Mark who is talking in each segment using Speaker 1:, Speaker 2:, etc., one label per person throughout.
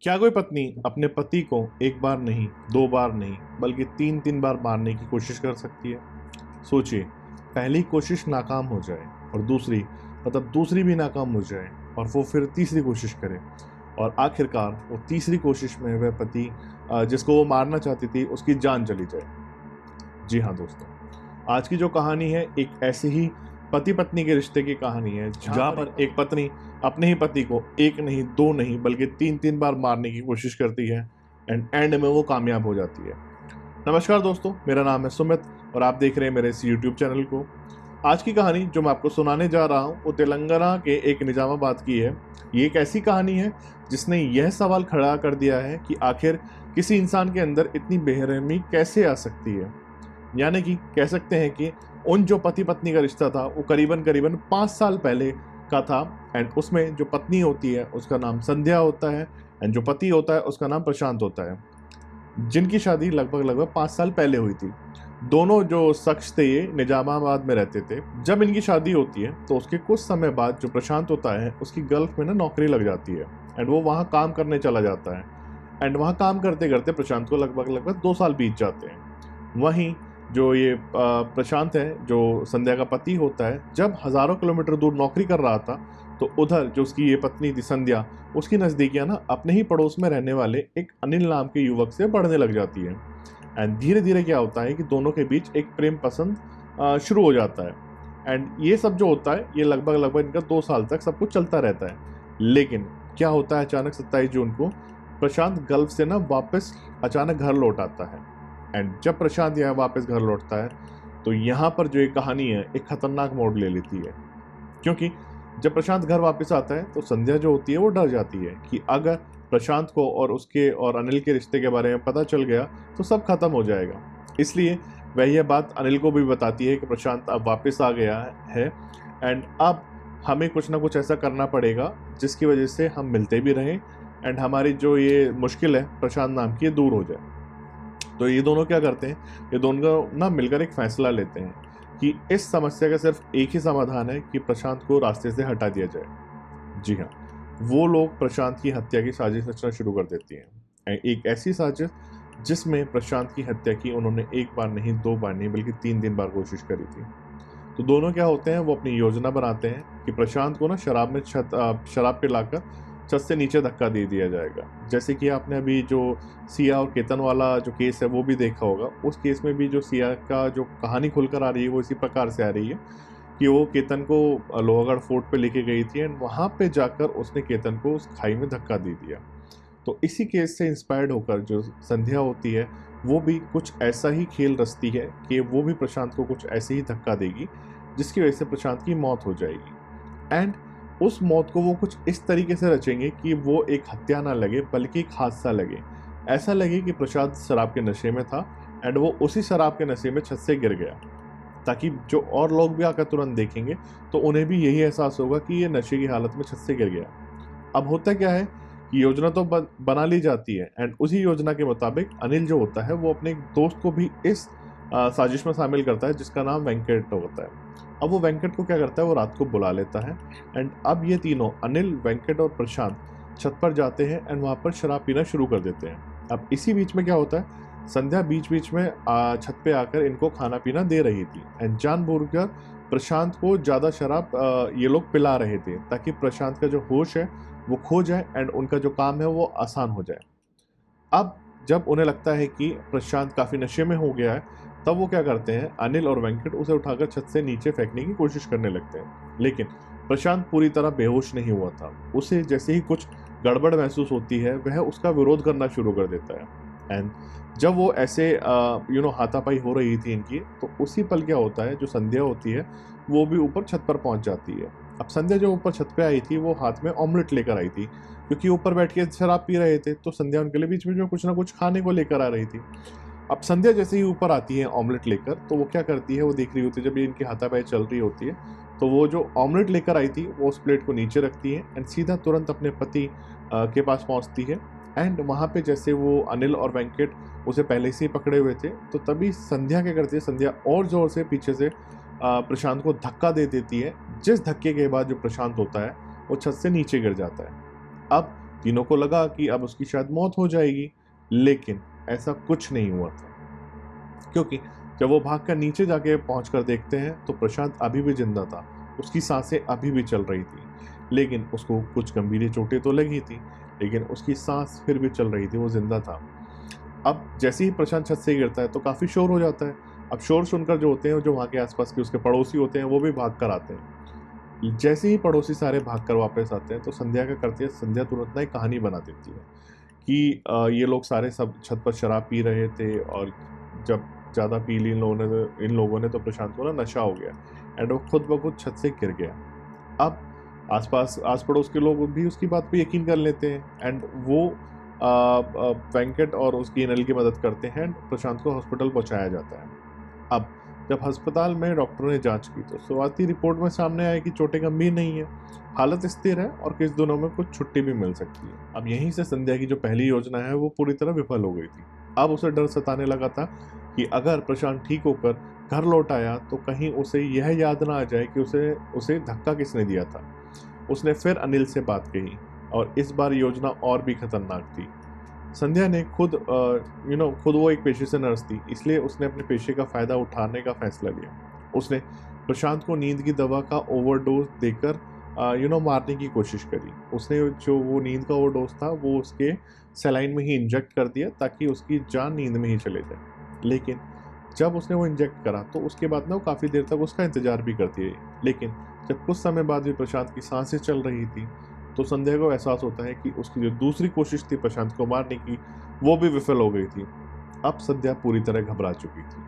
Speaker 1: क्या कोई पत्नी अपने पति को एक बार नहीं, दो बार नहीं, बल्कि तीन तीन बार मारने की कोशिश कर सकती है? सोचिए, पहली कोशिश नाकाम हो जाए और दूसरी भी नाकाम हो जाए और वो फिर तीसरी कोशिश करे और आखिरकार वो तीसरी कोशिश में वह पति जिसको वो मारना चाहती थी उसकी जान चली जाए। जी हाँ दोस्तों, आज की जो कहानी है एक ऐसे ही पति पत्नी के रिश्ते की कहानी है जहाँ पर एक पत्नी अपने ही पति को एक नहीं, दो नहीं, बल्कि तीन तीन बार मारने की कोशिश करती है एंड एंड में वो कामयाब हो जाती है। नमस्कार दोस्तों, मेरा नाम है सुमित और आप देख रहे हैं मेरे इस यूट्यूब चैनल को। आज की कहानी जो मैं आपको सुनाने जा रहा हूँ वो तेलंगाना के एक निजामाबाद की है। ये एक ऐसी कहानी है जिसने यह सवाल खड़ा कर दिया है कि आखिर किसी इंसान के अंदर इतनी बेरहमी कैसे आ सकती है। यानी कि कह सकते हैं कि उन जो पति पत्नी का रिश्ता था वो करीबन करीबन 5 साल पहले का था एंड उसमें जो पत्नी होती है उसका नाम संध्या होता है एंड जो पति होता है उसका नाम प्रशांत होता है, जिनकी शादी लगभग लगभग 5 साल पहले हुई थी। दोनों जो शख्स थे ये निजामाबाद में रहते थे। जब इनकी शादी होती है तो उसके कुछ समय बाद जो प्रशांत होता है उसकी गल्फ में ना नौकरी लग जाती है एंड वो वहाँ काम करने चला जाता है एंड वहाँ काम करते करते प्रशांत को लगभग लगभग 2 साल बीत जाते हैं। वहीं जो ये प्रशांत है, जो संध्या का पति होता है, जब हज़ारों किलोमीटर दूर नौकरी कर रहा था तो उधर जो उसकी ये पत्नी थी संध्या, उसकी नज़दीकियाँ ना अपने ही पड़ोस में रहने वाले एक अनिल नाम के युवक से बढ़ने लग जाती है एंड धीरे धीरे क्या होता है कि दोनों के बीच एक प्रेम पसंद शुरू हो जाता है एंड ये सब जो होता है ये लगभग लगभग इनका 2 साल तक सब कुछ चलता रहता है। लेकिन क्या होता है, अचानक 27 जून को प्रशांत गल्फ से ना वापस अचानक घर लौट आता है एंड जब प्रशांत यहाँ वापस घर लौटता है तो यहाँ पर जो एक कहानी है एक खतरनाक मोड़ ले लेती है। क्योंकि जब प्रशांत घर वापस आता है तो संध्या जो होती है वो डर जाती है कि अगर प्रशांत को और उसके और अनिल के रिश्ते के बारे में पता चल गया तो सब खत्म हो जाएगा। इसलिए वह यह बात अनिल को भी बताती है कि प्रशांत अब वापस आ गया है एंड अब हमें कुछ ना कुछ ऐसा करना पड़ेगा जिसकी वजह से हम मिलते भी रहें एंड हमारी जो ये मुश्किल है प्रशांत नाम की ये दूर हो जाए। तो ये दोनों क्या करते हैं, ये दोनों ना मिलकर एक फैसला लेते हैं कि इस समस्या का सिर्फ एक ही समाधान है कि प्रशांत को रास्ते से हटा दिया जाए। जी हाँ, वो लोग प्रशांत की हत्या की साजिश रचना शुरू कर देती हैं। एक ऐसी साजिश जिसमें प्रशांत की हत्या की उन्होंने एक बार नहीं, दो बार नहीं, बल्कि तीन तीन बार कोशिश करी थी। तो दोनों क्या होते हैं, वो अपनी योजना बनाते हैं कि प्रशांत को ना शराब पिलाकर छत से नीचे धक्का दे दिया जाएगा। जैसे कि आपने अभी जो सिया और केतन वाला जो केस है वो भी देखा होगा। उस केस में भी जो सिया का जो कहानी खुलकर आ रही है वो इसी प्रकार से आ रही है कि वो केतन को लोहागढ़ फोर्ट पे लेके गई थी एंड वहाँ पे जाकर उसने केतन को उस खाई में धक्का दे दिया। तो इसी केस से इंस्पायर्ड होकर जो संध्या होती है वो भी कुछ ऐसा ही खेल रचती है कि वो भी प्रशांत को कुछ ऐसे ही धक्का देगी जिसकी वजह से प्रशांत की मौत हो जाएगी एंड उस मौत को वो कुछ इस तरीके से रचेंगे कि वो एक हत्या ना लगे बल्कि एक हादसा लगे। ऐसा लगे कि प्रशांत शराब के नशे में था एंड वो उसी शराब के नशे में छत से गिर गया, ताकि जो और लोग भी आकर तुरंत देखेंगे तो उन्हें भी यही एहसास होगा कि ये नशे की हालत में छत से गिर गया। अब होता क्या है कि योजना तो बना ली जाती है एंड उसी योजना के मुताबिक अनिल जो होता है वो अपने एक दोस्त को भी इस साजिश में शामिल करता है जिसका नाम वेंकट होता है। अब वो वेंकट को क्या करता है, वो रात को बुला लेता है एंड अब ये तीनों अनिल, वेंकट और प्रशांत छत पर जाते हैं एंड वहाँ पर शराब पीना शुरू कर देते हैं। अब इसी बीच में क्या होता है, संध्या बीच बीच में छत पे आकर इनको खाना पीना दे रही थी एंड जानबूझकर प्रशांत को ज़्यादा शराब ये लोग पिला रहे थे ताकि प्रशांत का जो होश है वो खो जाए एंड उनका जो काम है वो आसान हो जाए। अब जब उन्हें लगता है कि प्रशांत काफ़ी नशे में हो गया है तब वो क्या करते हैं, अनिल और वेंकट उसे उठाकर छत से नीचे फेंकने की कोशिश करने लगते हैं। लेकिन प्रशांत पूरी तरह बेहोश नहीं हुआ था। उसे जैसे ही कुछ गड़बड़ महसूस होती है वह उसका विरोध करना शुरू कर देता है एंड जब वो ऐसे हाथापाई हो रही थी इनकी तो उसी पल क्या होता है, जो संध्या होती है वो भी ऊपर छत पर पहुंच जाती है। अब संध्या जो ऊपर छत पे आई थी वो हाथ में ऑमलेट लेकर आई थी, क्योंकि ऊपर बैठ के शराब पी रहे थे तो संध्या उनके लिए बीच में कुछ ना कुछ खाने को लेकर आ रही थी। अब संध्या जैसे ही ऊपर आती है ऑमलेट लेकर तो वो क्या करती है, वो देख रही होती है जब ये इनकी हाथापाई चल रही होती है तो वो जो ऑमलेट लेकर आई थी वो उस प्लेट को नीचे रखती है एंड सीधा तुरंत अपने पति के पास पहुंचती है एंड वहाँ पे जैसे वो अनिल और वेंकट उसे पहले से ही पकड़े हुए थे तो तभी संध्या क्या करती है, संध्या और ज़ोर से पीछे से प्रशांत को धक्का दे देती है, जिस धक्के के बाद जो प्रशांत होता है वो छत से नीचे गिर जाता है। अब तीनों को लगा कि अब उसकी शायद मौत हो जाएगी, लेकिन ऐसा कुछ नहीं हुआ था, क्योंकि जब वो भागकर नीचे जाके पहुंचकर देखते हैं तो प्रशांत अभी भी जिंदा था, उसकी सांसें अभी भी चल रही थी, लेकिन उसको कुछ गंभीर चोटें तो लगी थी, लेकिन उसकी सांस फिर भी चल रही थी, वो जिंदा था। अब जैसे ही प्रशांत छत से गिरता है तो काफ़ी शोर हो जाता है। अब शोर सुनकर जो होते हैं, जो वहाँ के आसपास के उसके पड़ोसी होते हैं, वो भी भाग कर आते हैं। जैसे ही पड़ोसी सारे भागकर वापस आते हैं तो संध्या क्या करती है, संध्या तुरंत ना एक कहानी बना देती है कि ये लोग सारे सब छत पर शराब पी रहे थे, और जब ज़्यादा पी ली इन लोगों ने तो प्रशांत को ना नशा हो गया एंड वो खुद ब खुद छत से गिर गया। अब आस पड़ोस के लोग भी उसकी बात पे यकीन कर लेते हैं एंड वो वेंकट और उसकी अनिल की मदद करते हैं एंड प्रशांत को हॉस्पिटल पहुंचाया जाता है। अब जब अस्पताल में डॉक्टरों ने जांच की तो शुरुआती रिपोर्ट में सामने आया कि चोटें गंभीर नहीं है, हालत स्थिर है और कुछ दिनों में कुछ छुट्टी भी मिल सकती है। अब यहीं से संध्या की जो पहली योजना है वो पूरी तरह विफल हो गई थी। अब उसे डर सताने लगा था कि अगर प्रशांत ठीक होकर घर लौट आया तो कहीं उसे यह याद ना आ जाए कि उसे उसे धक्का किसने दिया था। उसने फिर अनिल से बात कही और इस बार योजना और भी खतरनाक थी। संध्या ने खुद वो एक पेशे से नर्स थी, इसलिए उसने अपने पेशे का फायदा उठाने का फैसला लिया। उसने प्रशांत को नींद की दवा का ओवरडोज देकर मारने की कोशिश करी। उसने जो वो नींद का ओवरडोज था वो उसके सलाइन में ही इंजेक्ट कर दिया ताकि उसकी जान नींद में ही चले जाए। लेकिन जब उसने वो इंजेक्ट करा तो उसके बाद ना वो काफ़ी देर तक उसका इंतजार भी करती रही, लेकिन जब कुछ समय बाद भी प्रशांत की सांसें चल रही थी तो संध्या को एहसास होता है कि उसकी जो दूसरी कोशिश थी प्रशांत को मारने की, वो भी विफल हो गई थी। अब संध्या पूरी तरह घबरा चुकी थी।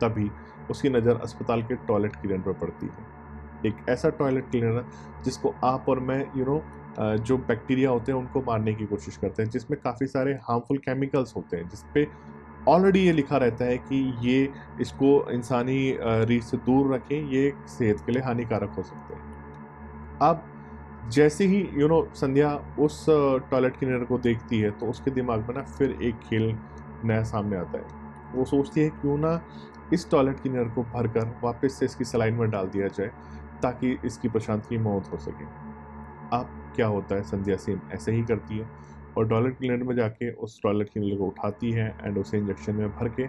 Speaker 1: तभी उसकी नज़र अस्पताल के टॉयलेट क्लीनर पर पड़ती है, एक ऐसा टॉयलेट क्लीनर जिसको आप और मैं जो बैक्टीरिया होते हैं उनको मारने की कोशिश करते हैं, जिसमें काफ़ी सारे हार्मफुल केमिकल्स होते हैं, जिसपे ऑलरेडी ये लिखा रहता है कि ये इसको इंसानी रीच से दूर रखें, ये सेहत के लिए हानिकारक हो सकते हैं। अब जैसे ही संध्या उस टॉयलेट क्लीनर को देखती है तो उसके दिमाग में ना फिर एक खेल नया सामने आता है। वो सोचती है क्यों ना इस टॉयलेट क्लीनर को भरकर वापस से इसकी सलाइन में डाल दिया जाए ताकि इसकी प्रशांत की मौत हो सके। अब क्या होता है, संध्या सेम ऐसे ही करती है और टॉयलेट क्लीनर में जाके उस टॉयलेट क्लीनर को उठाती है एंड उसे इंजेक्शन में भर के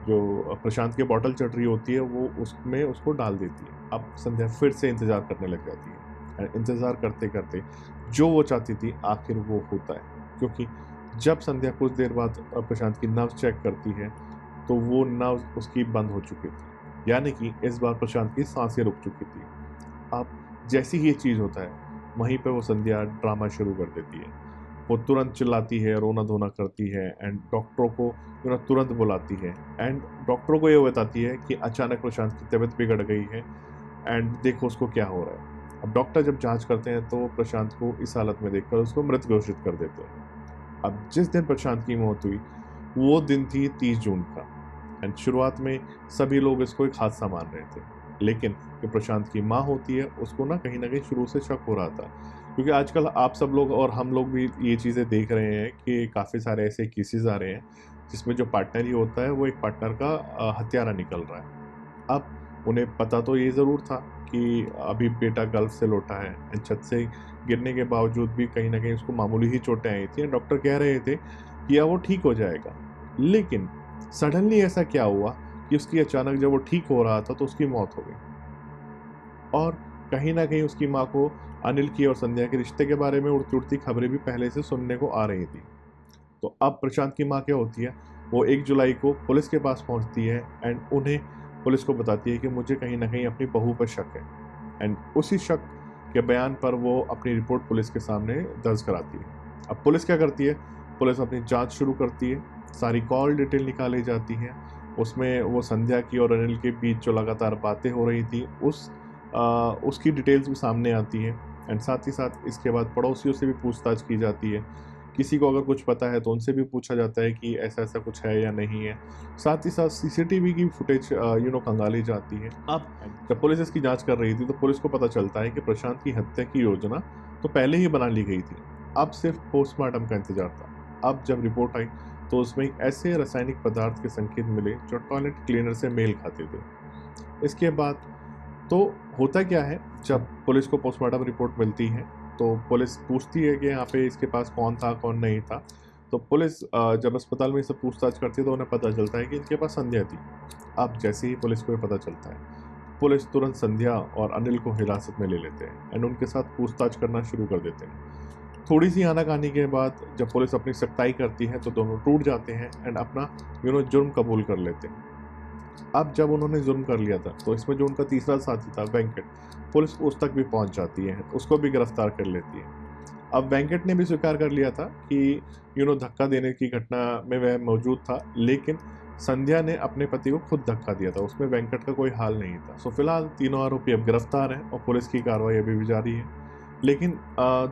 Speaker 1: जो प्रशांत की बॉटल चढ़ रही होती है वो उसमें उसको डाल देती है। अब संध्या फिर से इंतज़ार करने लग जाती है एंड इंतज़ार करते करते जो वो चाहती थी आखिर वो होता है, क्योंकि जब संध्या कुछ देर बाद प्रशांत की नब्ज़ चेक करती है तो वो नब्ज़ उसकी बंद हो चुकी थी, यानी कि इस बार प्रशांत की सांसें रुक चुकी थी। अब जैसी ही ये चीज़ होता है वहीं पे वो संध्या ड्रामा शुरू कर देती है। वो तुरंत चिल्लाती है, रोना धोना करती है एंड डॉक्टरों को तुरंत बुलाती है एंड डॉक्टरों को ये बताती है कि अचानक प्रशांत की तबीयत बिगड़ गई है एंड देखो उसको क्या हो रहा है। अब डॉक्टर जब जांच करते हैं तो प्रशांत को इस हालत में देखकर उसको मृत घोषित कर देते हैं। अब जिस दिन प्रशांत की मौत हुई वो दिन थी 30 जून का एंड शुरुआत में सभी लोग इसको एक हादसा मान रहे थे, लेकिन जो प्रशांत की माँ होती है उसको ना कहीं शुरू से शक हो रहा था, क्योंकि आजकल आप सब लोग और हम लोग भी ये चीज़ें देख रहे हैं कि काफ़ी सारे ऐसे केसेस आ रहे हैं जिसमें जो पार्टनर ही होता है वो एक पार्टनर का हत्यारा निकल रहा है। अब उन्हें पता तो ये ज़रूर था कि अभी बेटा गल्फ से लौटा है एंड छत से गिरने के बावजूद भी कहीं ना कहीं उसको मामूली ही चोटें आई थी। डॉक्टर कह रहे थे कि वो ठीक हो जाएगा, लेकिन सडनली ऐसा क्या हुआ कि उसकी अचानक जब वो ठीक हो रहा था तो उसकी मौत हो गई। और कहीं ना कहीं उसकी माँ को अनिल की और संध्या के रिश्ते के बारे में उड़ती उड़ती खबरें भी पहले से सुनने को आ रही थी। तो अब प्रशांत की माँ क्या होती है, वो 1 जुलाई को पुलिस के पास पहुंचती है एंड उन्हें पुलिस को बताती है कि मुझे कहीं ना कहीं अपनी बहू पर शक है एंड उसी शक के बयान पर वो अपनी रिपोर्ट पुलिस के सामने दर्ज कराती है। अब पुलिस क्या करती है, पुलिस अपनी जांच शुरू करती है, सारी कॉल डिटेल निकाली जाती है, उसमें वो संध्या की और अनिल के बीच जो लगातार बातें हो रही थी उसकी डिटेल्स भी सामने आती है एंड साथ ही साथ इसके बाद पड़ोसियों से भी पूछताछ की जाती है। किसी को अगर कुछ पता है तो उनसे भी पूछा जाता है कि ऐसा ऐसा कुछ है या नहीं है। साथ ही साथ सीसीटीवी की फुटेज खंगाली जाती है। अब जब पुलिस इसकी जांच कर रही थी तो पुलिस को पता चलता है कि प्रशांत की हत्या की योजना तो पहले ही बना ली गई थी, अब सिर्फ पोस्टमार्टम का इंतजार था। अब जब रिपोर्ट आई तो उसमें एक ऐसे रासायनिक पदार्थ के संकेत मिले जो टॉयलेट क्लीनर से मेल खाते थे। इसके बाद तो होता क्या है, जब पुलिस को पोस्टमार्टम रिपोर्ट मिलती है तो पुलिस पूछती है कि यहाँ पे इसके पास कौन था कौन नहीं था। तो पुलिस जब अस्पताल में इसे पूछताछ करती है तो उन्हें पता चलता है कि इनके पास संध्या थी। अब जैसे ही पुलिस को ये पता चलता है, पुलिस तुरंत संध्या और अनिल को हिरासत में ले लेते हैं एंड उनके साथ पूछताछ करना शुरू कर देते हैं। थोड़ी सी आनाकानी के बाद जब पुलिस अपनी सख्ताई करती है तो दोनों टूट जाते हैं एंड अपना जुर्म कबूल कर लेते हैं। अब जब उन्होंने जुर्म कर लिया था तो इसमें जो उनका तीसरा साथी था वेंकट, पुलिस उस तक भी पहुंच जाती है, उसको भी गिरफ्तार कर लेती है। अब वेंकट ने भी स्वीकार कर लिया था कि धक्का देने की घटना में वह मौजूद था, लेकिन संध्या ने अपने पति को खुद धक्का दिया था, उसमें वेंकट का कोई हाल नहीं था। सो फिलहाल तीनों आरोपी अब गिरफ्तार हैं और पुलिस की कार्रवाई अभी भी जारी है। लेकिन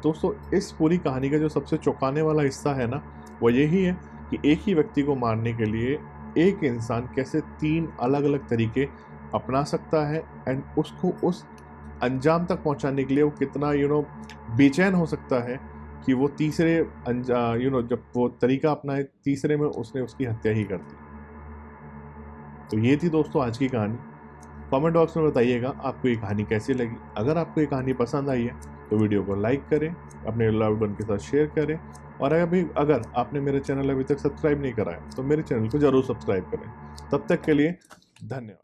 Speaker 1: दोस्तों, इस पूरी कहानी का जो सबसे चौंकाने वाला हिस्सा है ना, वो यही है कि एक ही व्यक्ति को मारने के लिए एक इंसान कैसे 3 अलग अलग तरीके अपना सकता है एंड उसको उस अंजाम तक पहुंचाने के लिए वो कितना बेचैन हो सकता है कि वो तीसरे जब वो तरीका अपनाए, तीसरे में उसने उसकी हत्या ही कर दी। तो ये थी दोस्तों आज की कहानी। कमेंट बॉक्स में बताइएगा आपको ये कहानी कैसी लगी। अगर आपको ये कहानी पसंद आई है तो वीडियो को लाइक करें, अपने लव्ड वन के साथ शेयर करें, और अगर आपने मेरे चैनल अभी तक सब्सक्राइब नहीं करा है तो मेरे चैनल को जरूर सब्सक्राइब करें। तब तक के लिए धन्यवाद।